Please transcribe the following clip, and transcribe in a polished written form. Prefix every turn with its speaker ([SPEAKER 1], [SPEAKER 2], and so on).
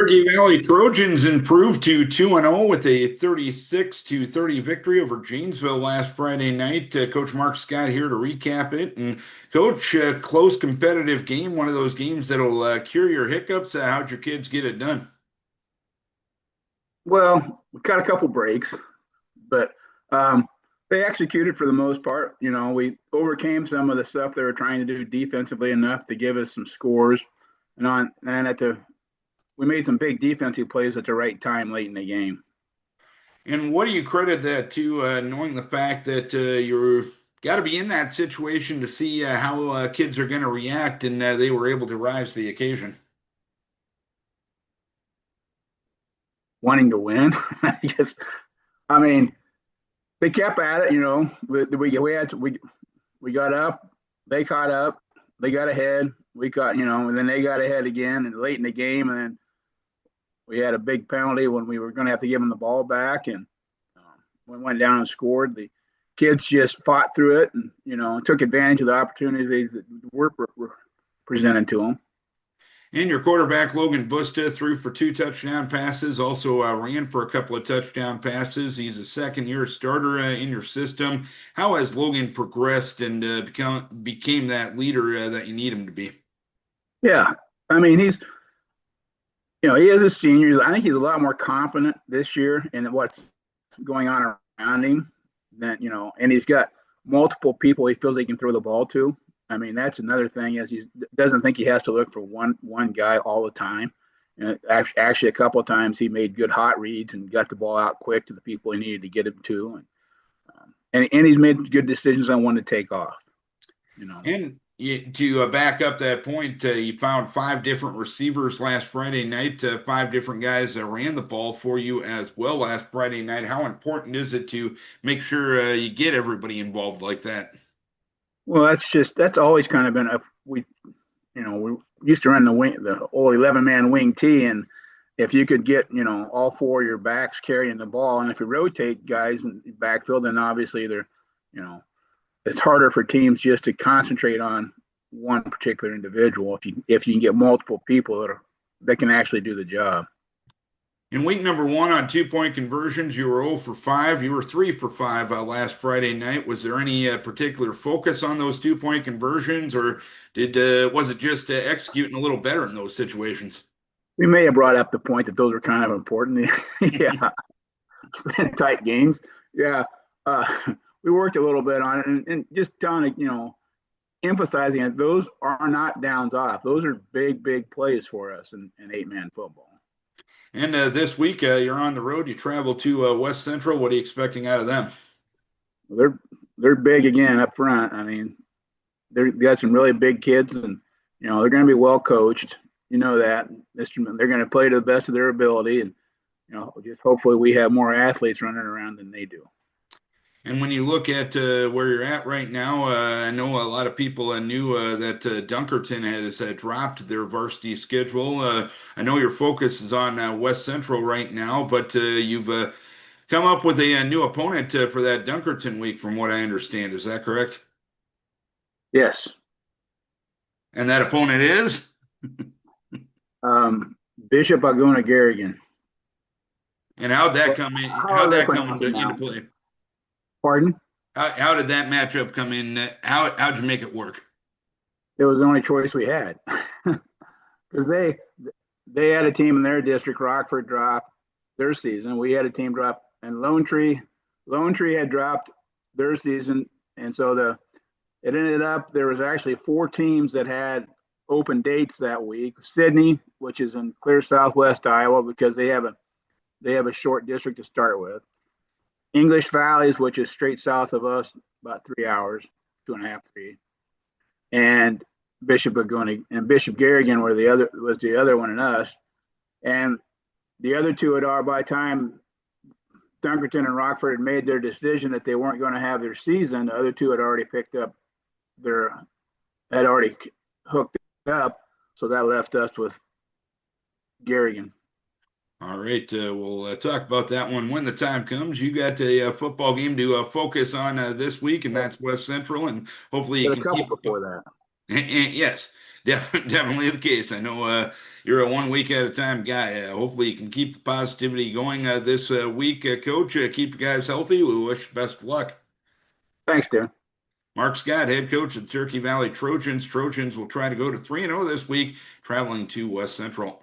[SPEAKER 1] Cherokee Valley Trojans improved to 2-0 with a 36-30 victory over Janesville last Friday night. Coach Mark Scott here to recap it. And Coach, close competitive game, one of those games that'll cure your hiccups. How'd your kids get it done?
[SPEAKER 2] Well, we got a couple breaks, but they executed for the most part. We overcame some of the stuff they were trying to do defensively enough to give us some scores, and we made some big defensive plays at the right time late in the game.
[SPEAKER 1] And what do you credit that to, knowing the fact that you're got to be in that situation to see how kids are going to react, and they were able to rise to the occasion?
[SPEAKER 2] Wanting to win, I guess. I mean, they kept at it. We got up, they caught up, they got ahead, we caught, and then they got ahead again, and late in the game, and then we had a big penalty when we were going to have to give them the ball back, and we went down and scored. The kids just fought through it, and took advantage of the opportunities that were presented to them.
[SPEAKER 1] And your quarterback, Logan Busta, threw for 2 touchdown passes, also ran for a couple of touchdown passes. He's a second-year starter in your system. How has Logan progressed and became that leader that you need him to be?
[SPEAKER 2] Yeah, I mean, he is a senior. I think he's a lot more confident this year in what's going on around him and he's got multiple people he feels he can throw the ball to. I mean, that's another thing is he doesn't think he has to look for one guy all the time. And actually, a couple of times he made good hot reads and got the ball out quick to the people he needed to get him to, and he's made good decisions on when to take off.
[SPEAKER 1] And to back up that point, you found 5 different receivers last Friday night. 5 different guys that ran the ball for you as well last Friday night. How important is it to make sure you get everybody involved like that?
[SPEAKER 2] Well, that's always kind of been we used to run the old 11-man wing T, and if you could get all 4 of your backs carrying the ball, and if you rotate guys in the backfield, then obviously it's harder for teams just to concentrate on one particular individual. If you can get multiple people that can actually do the job.
[SPEAKER 1] In week number 1 on 2-point conversions, you were 0 for 5. You were 3 for 5 last Friday night. Was there any particular focus on those 2-point conversions, or was it just executing a little better in those situations?
[SPEAKER 2] We may have brought up the point that those are kind of important. Yeah, tight games. Yeah, we worked a little bit on it, and just telling emphasizing that those are not downs off. Those are big plays for us in 8-man football.
[SPEAKER 1] And this week, you're on the road. You travel to West Central. What are you expecting out of them?
[SPEAKER 2] They're big again up front. I mean, they've got some really big kids, and they're going to be well coached. That they're going to play to the best of their ability, and just hopefully we have more athletes running around than they do.
[SPEAKER 1] And when you look at where you're at right now, I know a lot of people knew that Dunkerton has dropped their varsity schedule. I know your focus is on West Central right now, but you've come up with a new opponent for that Dunkerton week, from what I understand. Is that correct?
[SPEAKER 2] Yes.
[SPEAKER 1] And that opponent is?
[SPEAKER 2] Bishop Aguna Garrigan.
[SPEAKER 1] And how'd that come in? How'd that come into play?
[SPEAKER 2] Pardon?
[SPEAKER 1] How did that matchup come in? How'd you make it work?
[SPEAKER 2] It was the only choice we had because they had a team in their district. Rockford dropped their season. We had a team drop, and Lone Tree had dropped their season, and so it ended up there was actually 4 teams that had open dates that week. Sidney, which is in clear southwest Iowa, because they have a short district to start with. English Valleys, which is straight south of us, about 3 hours, 2.5, 3. And Bishop Aguna and Bishop Garrigan was the other one in us. And the other 2 by the time Dunkerton and Rockford had made their decision that they weren't going to have their season, the other 2 had already had already hooked up. So that left us with Garrigan.
[SPEAKER 1] All right, we'll talk about that one when the time comes. You got a football game to focus on this week, and that's West Central, and hopefully you
[SPEAKER 2] Got a
[SPEAKER 1] can
[SPEAKER 2] couple
[SPEAKER 1] keep
[SPEAKER 2] before that.
[SPEAKER 1] Yes, definitely the case. I know you're a 1 week at a time guy. Hopefully, you can keep the positivity going this week, Coach. Keep you guys healthy. We wish you best of luck.
[SPEAKER 2] Thanks, Dan.
[SPEAKER 1] Mark Scott, head coach of the Turkey Valley Trojans. Trojans will try to go to 3-0 this week, traveling to West Central.